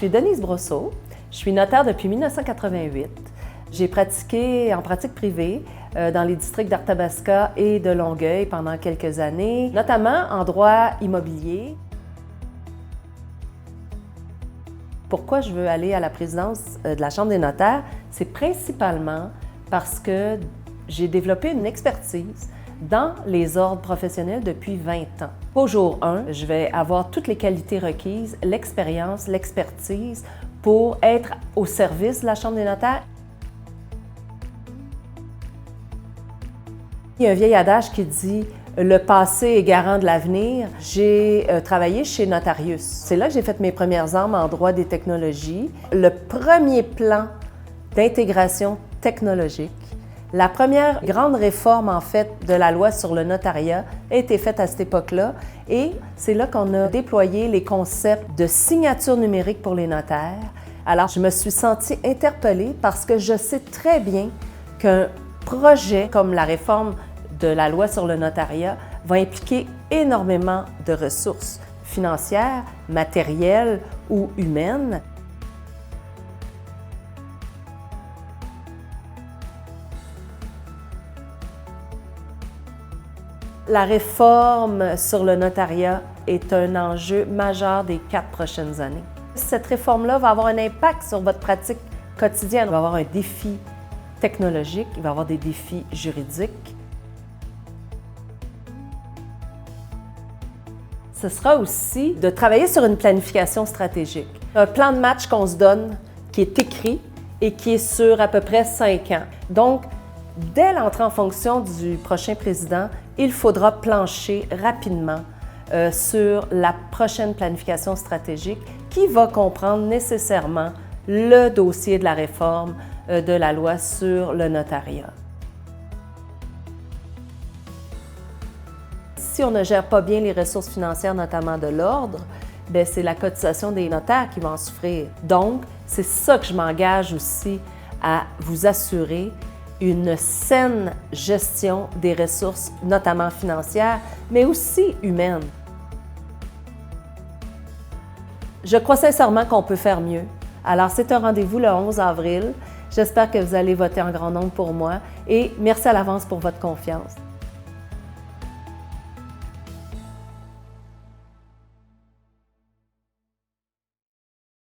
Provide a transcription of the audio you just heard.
suis Denise Brosseau, je suis notaire depuis 1988. J'ai pratiqué en pratique privée dans les districts d'Arthabasca et de Longueuil pendant quelques années, notamment en droit immobilier. Pourquoi je veux aller à la présidence de la Chambre des notaires? C'est principalement parce que j'ai développé une expertise dans les ordres professionnels depuis 20 ans. Au jour 1, je vais avoir toutes les qualités requises, l'expérience, l'expertise pour être au service de la Chambre des notaires. Il y a un vieil adage qui dit « Le passé est garant de l'avenir ». J'ai travaillé chez Notarius. C'est là que j'ai fait mes premières armes en droit des technologies. Le premier plan d'intégration technologique, la première grande réforme, en fait, de la loi sur le notariat a été faite à cette époque-là et c'est là qu'on a déployé les concepts de signature numérique pour les notaires. Alors, je me suis sentie interpellée parce que je sais très bien qu'un projet comme la réforme de la loi sur le notariat va impliquer énormément de ressources financières, matérielles ou humaines. La réforme sur le notariat est un enjeu majeur des 4 prochaines années. Cette réforme-là va avoir un impact sur votre pratique quotidienne. Il va y avoir un défi technologique, il va y avoir des défis juridiques. Ce sera aussi de travailler sur une planification stratégique. Un plan de match qu'on se donne, qui est écrit et qui est sur à peu près 5 ans. Donc, dès l'entrée en fonction du prochain président, il faudra plancher rapidement sur la prochaine planification stratégique qui va comprendre nécessairement le dossier de la réforme de la loi sur le notariat. Si on ne gère pas bien les ressources financières, notamment de l'ordre, c'est la cotisation des notaires qui va en souffrir. Donc, c'est ça que je m'engage aussi à vous assurer, une saine gestion des ressources, notamment financières, mais aussi humaines. Je crois sincèrement qu'on peut faire mieux. Alors, c'est un rendez-vous le 11 avril. J'espère que vous allez voter en grand nombre pour moi et merci à l'avance pour votre confiance.